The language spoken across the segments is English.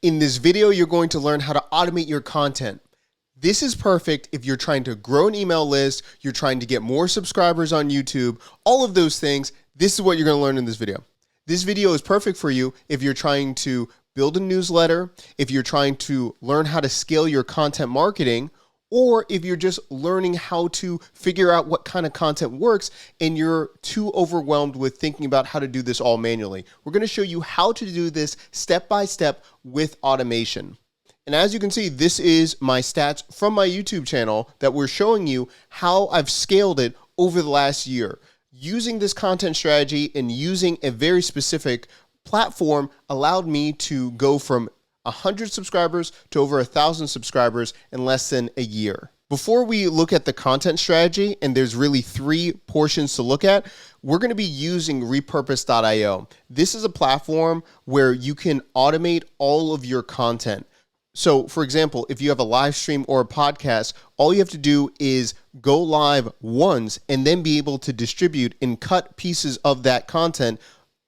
In this video, you're going to learn how to automate your content. This is perfect if you're trying to grow an email list, you're trying to get more subscribers on YouTube, all of those things. This is what you're going to learn in this video. This video is perfect for you if you're trying to build a newsletter, if you're trying to learn how to scale your content marketing, or if you're just learning how to figure out what kind of content works and you're too overwhelmed with thinking about how to do this all manually. We're going to show you how to do this step by step with automation. And as you can see, this is my stats from my YouTube channel that we're showing you how I've scaled it over the last year. Using this content strategy and using a very specific platform allowed me to go from 100 subscribers to over 1,000 subscribers in less than a year. Before we look at the content strategy, and there's really 3 portions to look at, we're going to be using Repurpose.io. This is a platform where you can automate all of your content. So for example, if you have a live stream or a podcast, all you have to do is go live once and then be able to distribute and cut pieces of that content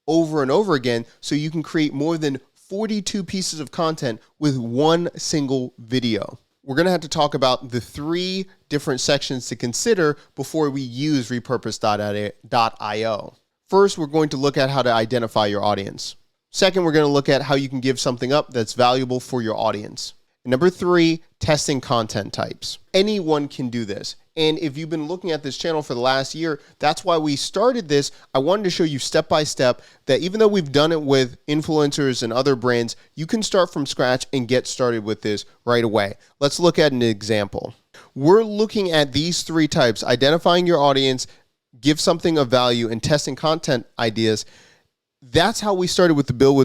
over and over again, so you can create more than 42 pieces of content with one single video. We're going to have to talk about the 3 different sections to consider before we use Repurpose.io. First, we're going to look at how to identify your audience. Second, we're going to look at how you can give something up that's valuable for your audience. And number 3, testing content types. Anyone can do this. And if you've been looking at this channel for the last year, that's why we started this. I wanted to show you step by step that even though we've done it with influencers and other brands, you can start from scratch and get started with this right away. Let's look at an example. We're looking at these 3 types: identifying your audience, give something of value, and testing content ideas. That's how we started with the Build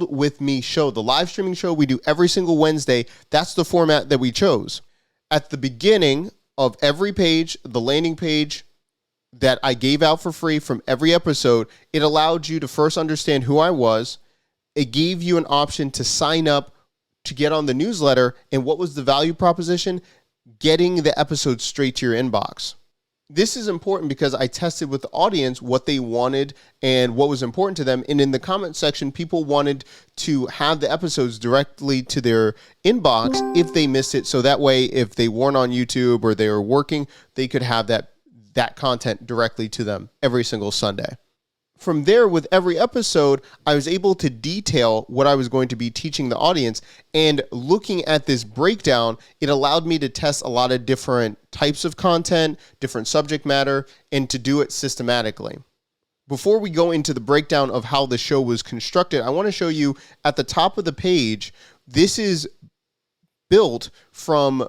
With Me show, the live streaming show we do every single Wednesday. That's the format that we chose. At the beginning of every page, the landing page that I gave out for free from every episode, it allowed you to first understand who I was. It gave you an option to sign up to get on the newsletter. And what was the value proposition? Getting the episode straight to your inbox. This is important because I tested with the audience what they wanted and what was important to them. And in the comment section, people wanted to have the episodes directly to their inbox if they missed it. So that way, if they weren't on YouTube or they were working, they could have that content directly to them every single Sunday. From there, with every episode, I was able to detail what I was going to be teaching the audience. And looking at this breakdown, it allowed me to test a lot of different types of content, different subject matter, and to do it systematically. Before we go into the breakdown of how the show was constructed, I want to show you at the top of the page, this is built from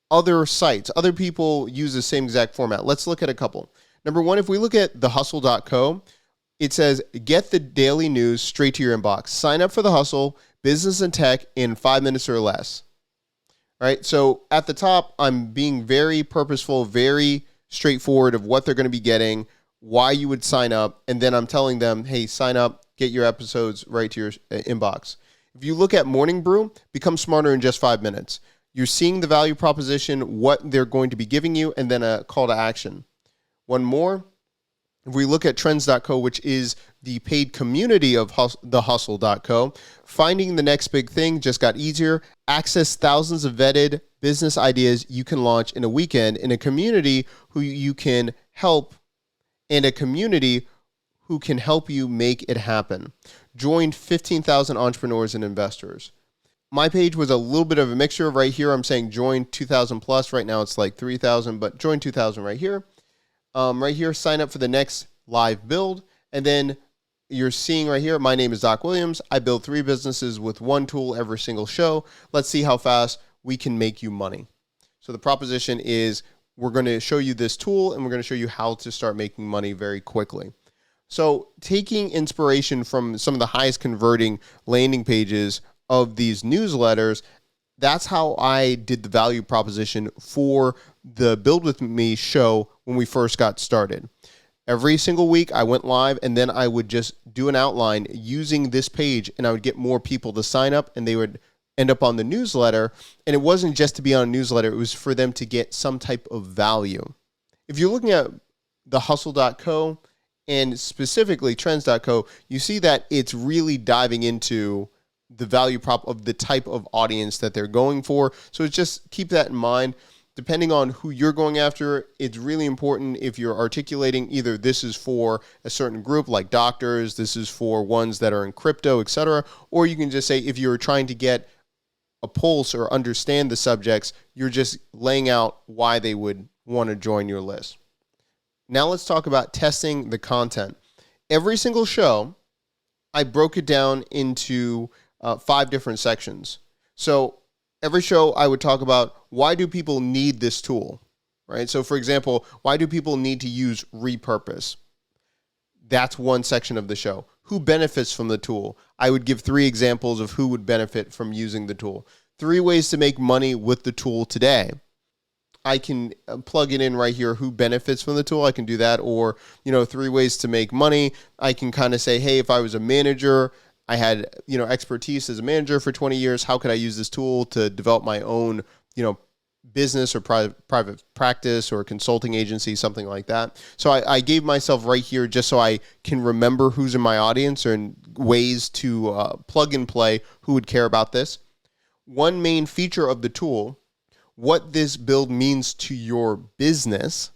other sites. Other people use the same exact format. Let's look at a couple. Number 1, if we look at thehustle.co, it says, get the daily news straight to your inbox. Sign up for The Hustle, business and tech in 5 minutes or less. All right, so at the top, I'm being very purposeful, very straightforward of what they're going to be getting, why you would sign up, and then I'm telling them, hey, sign up, get your episodes right to your inbox. If you look at Morning Brew, become smarter in just 5 minutes. You're seeing the value proposition, what they're going to be giving you, and then a call to action. One more. If we look at trends.co, which is the paid community of thehustle.co, finding the next big thing just got easier. Access thousands of vetted business ideas you can launch in a weekend in a community who you can help, and a community who can help you make it happen. Join 15,000 entrepreneurs and investors. My page was a little bit of a mixture. Right here, I'm saying join 2,000 plus. Right now, it's like 3,000, but join 2,000 right here. Right here, sign up for the next live build. And then you're seeing right here, my name is Doc Williams. I build 3 businesses with 1 tool every single show. Let's see how fast we can make you money. So the proposition is we're going to show you this tool and we're going to show you how to start making money very quickly. So taking inspiration from some of the highest converting landing pages of these newsletters, that's how I did the value proposition for the Build With Me show when we first got started. Every single week I went live and then I would just do an outline using this page and I would get more people to sign up and they would end up on the newsletter. And it wasn't just to be on a newsletter, it was for them to get some type of value. If you're looking at thehustle.co and specifically trends.co, you see that it's really diving into the value prop of the type of audience that they're going for. So just keep that in mind. Depending on who you're going after, it's really important if you're articulating either this is for a certain group like doctors, this is for ones that are in crypto, etc. Or you can just say if you're trying to get a pulse or understand the subjects, you're just laying out why they would want to join your list. Now let's talk about testing the content. Every single show, I broke it down into 5 different sections. So every show I would talk about why do people need this tool, right? So for example, why do people need to use Repurpose? That's one section of the show. Who benefits from the tool? I would give 3 examples of who would benefit from using the tool. 3 ways to make money with the tool today. I can plug it in right here, who benefits from the tool. I can do that. Or, 3 ways to make money. I can kind of say, hey, if I was a manager, I had, expertise as a manager for 20 years. How could I use this tool to develop my own, business or private practice or consulting agency, something like that. So I gave myself right here just so I can remember who's in my audience and ways to plug and play who would care about this. One main feature of the tool, what this build means to your business.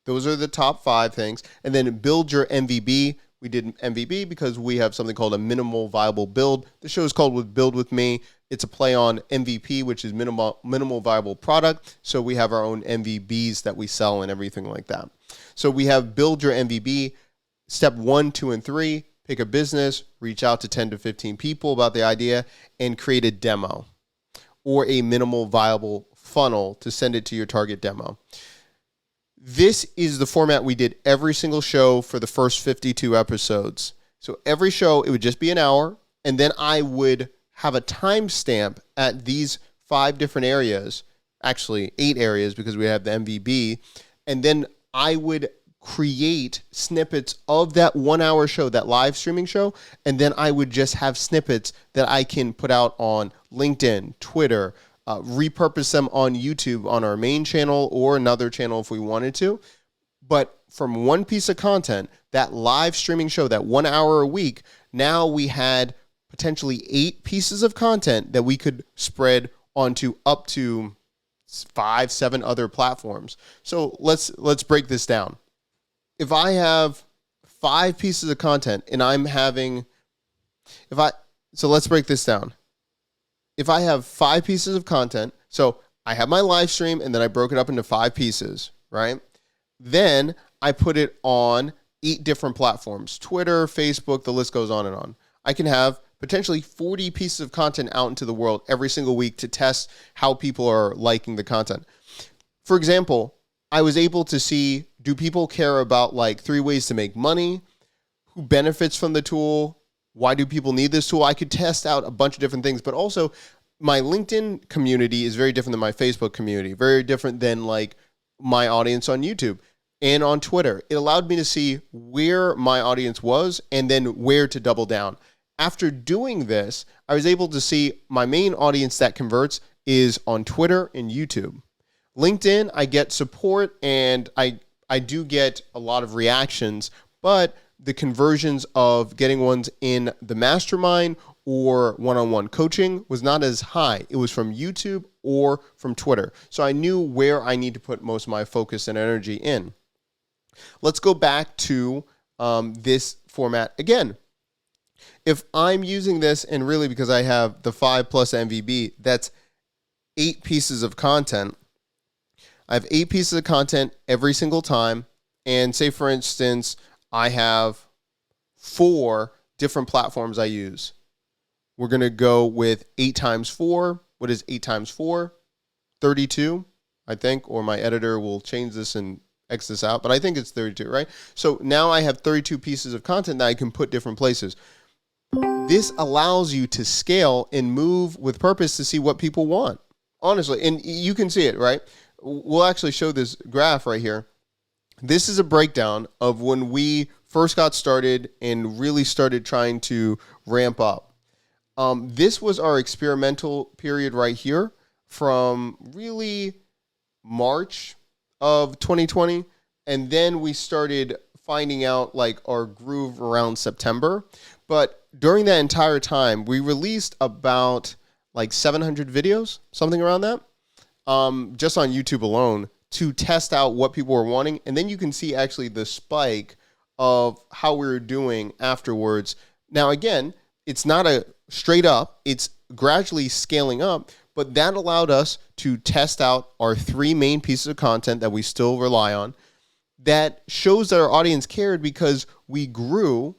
Those are the top 5 things. And then build your MVB. We did MVB because we have something called a minimal viable build. The show is called Build With Me. It's a play on MVP, which is minimal viable product. So we have our own MVBs that we sell and everything like that. So we have build your MVB. Step 1, 2, and 3, pick a business, reach out to 10 to 15 people about the idea, and create a demo or a minimal viable funnel to send it to your target demo. This is the format we did every single show for the first 52 episodes. So every show, it would just be an hour, and then I would have a timestamp at these 5 different areas, actually 8 areas because we have the MVB, and then I would create snippets of that 1-hour show, that live streaming show, and then I would just have snippets that I can put out on LinkedIn, Twitter, repurpose them on YouTube on our main channel or another channel if we wanted to. But from one piece of content, that live streaming show, that 1 hour a week, now we had potentially 8 pieces of content that we could spread onto up to 5, 7 other platforms. So let's break this down. If I have 5 pieces of content and let's break this down. If I have 5 pieces of content, so I have my live stream and then I broke it up into 5 pieces, right? Then I put it on 8 different platforms, Twitter, Facebook, the list goes on and on. I can have potentially 40 pieces of content out into the world every single week to test how people are liking the content. For example, I was able to see, do people care about like 3 ways to make money? Who benefits from the tool? Why do people need this tool? I could test out a bunch of different things, but also my LinkedIn community is very different than my Facebook community, very different than like my audience on YouTube and on Twitter. It allowed me to see where my audience was and then where to double down. After doing this, I was able to see my main audience that converts is on Twitter and YouTube. LinkedIn, I get support and I do get a lot of reactions, but the conversions of getting ones in the mastermind or one-on-one coaching was not as high. It was from YouTube or from Twitter. So I knew where I need to put most of my focus and energy in. Let's go back to this format again. If I'm using this, and really because I have the 5 plus MVB, that's 8 pieces of content. I have 8 pieces of content every single time. And say, for instance, I have 4 different platforms I use. We're going to go with 8 times 4. What is 8 times 4? 32, I think, or my editor will change this and X this out, but I think it's 32, right? So now I have 32 pieces of content that I can put different places. This allows you to scale and move with purpose to see what people want, honestly. And you can see it, right? We'll actually show this graph right here. This is a breakdown of when we first got started and really started trying to ramp up. This was our experimental period right here from really March of 2020. And then we started finding out like our groove around September. But during that entire time, we released about like 700 videos, something around that, just on YouTube alone to test out what people were wanting. And then you can see actually the spike of how we were doing afterwards. Now, again, it's not a straight up, it's gradually scaling up, but that allowed us to test out our 3 main pieces of content that we still rely on. That shows that our audience cared because we grew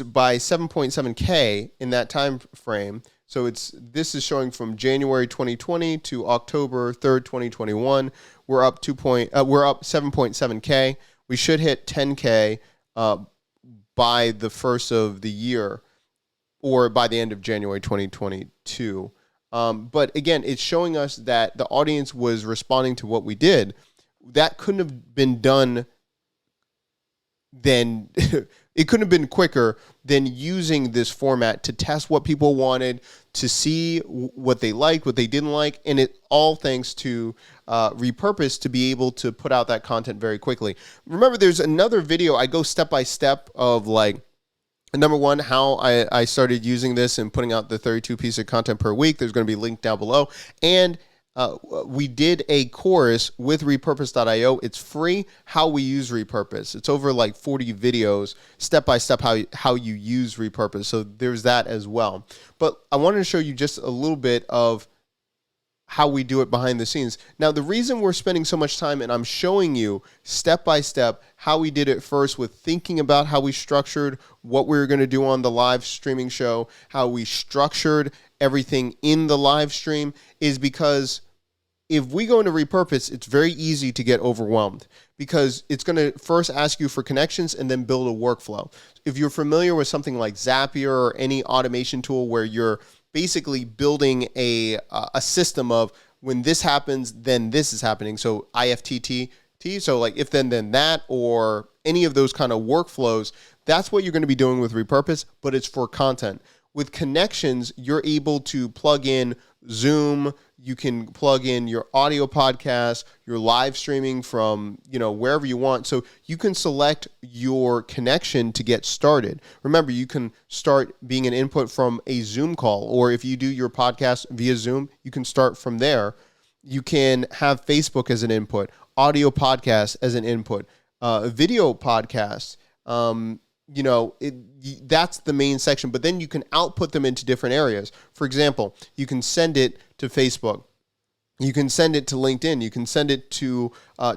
by 7.7K in that time frame. So this is showing from January 2020 to October 3rd, 2021. We're up 7.7K. We should hit 10K by the first of the year, or by the end of January 2022. But again, it's showing us that the audience was responding to what we did. That couldn't have been done then. It couldn't have been quicker than using this format to test what people wanted, to see what they liked, what they didn't like, and it all thanks to Repurpose to be able to put out that content very quickly. Remember, there's another video. I go step by step of like, number one, how I started using this and putting out the 32 pieces of content per week. There's going to be linked down below. And we did a course with Repurpose.io. It's free, how we use Repurpose. It's over like 40 videos, step by step, how you use Repurpose. So there's that as well. But I wanted to show you just a little bit of how we do it behind the scenes. Now, the reason we're spending so much time, and I'm showing you step by step how we did it first with thinking about how we structured what we were going to do on the live streaming show, how we structured everything in the live stream, is because if we go into Repurpose, it's very easy to get overwhelmed because it's going to first ask you for connections and then build a workflow. If you're familiar with something like Zapier or any automation tool where you're basically building a system of when this happens, then this is happening. So IFTTT, so like if then that, or any of those kind of workflows, that's what you're going to be doing with Repurpose, but it's for content. With connections, you're able to plug in Zoom, you can plug in your audio podcast, your live streaming from, wherever you want. So you can select your connection to get started. Remember, you can start being an input from a Zoom call, or if you do your podcast via Zoom, you can start from there. You can have Facebook as an input, audio podcast as an input, video podcast. That's the main section, but then you can output them into different areas. For example, you can send it to Facebook. You can send it to LinkedIn. You can send it to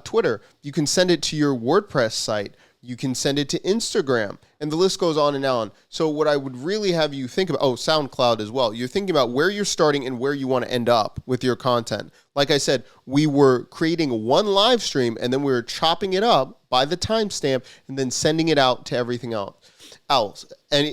Twitter. You can send it to your WordPress site. You can send it to Instagram, and the list goes on and on. So what I would really have you think about, SoundCloud as well. You're thinking about where you're starting and where you want to end up with your content. Like I said, we were creating one live stream, and then we were chopping it up by the timestamp and then sending it out to everything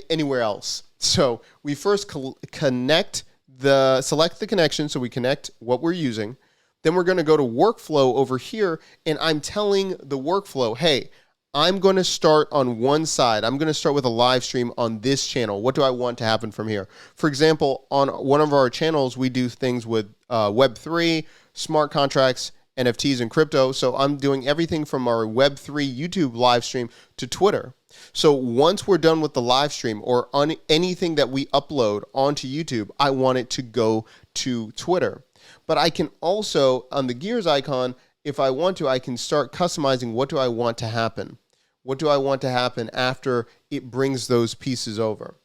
anywhere else. So we first select the connection. So we connect what we're using. Then we're going to go to workflow over here, and I'm telling the workflow, hey, I'm going to start on one side. I'm going to start with a live stream on this channel. What do I want to happen from here? For example, on one of our channels, we do things with Web3, smart contracts, NFTs, and crypto. So I'm doing everything from our Web3 YouTube live stream to Twitter. So once we're done with the live stream or on anything that we upload onto YouTube, I want it to go to Twitter. But I can also, on the gears icon, if I want to, I can start customizing what do I want to happen. What do I want to happen after it brings those pieces over?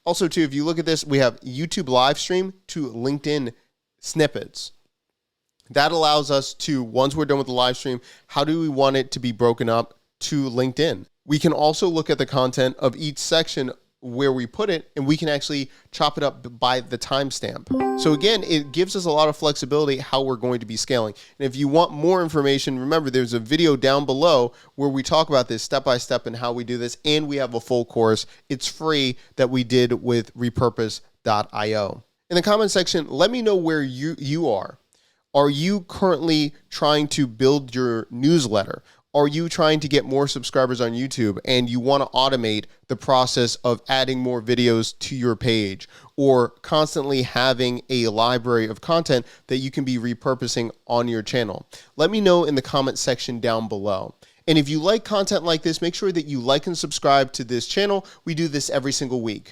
Also, too, if you look at this, we have YouTube live stream to LinkedIn snippets. That allows us to, once we're done with the live stream, how do we want it to be broken up to LinkedIn? We can also look at the content of each section where we put it, and we can actually chop it up by the timestamp. So again, it gives us a lot of flexibility how we're going to be scaling. And if you want more information, remember there's a video down below where we talk about this step by step and how we do this, and we have a full course. It's free that we did with Repurpose.io. In the comment section, let me know where you are. Are you currently trying to build your newsletter? Are you trying to get more subscribers on YouTube and you want to automate the process of adding more videos to your page, or constantly having a library of content that you can be repurposing on your channel? Let me know in the comment section down below. And if you like content like this, make sure that you like and subscribe to this channel. We do this every single week.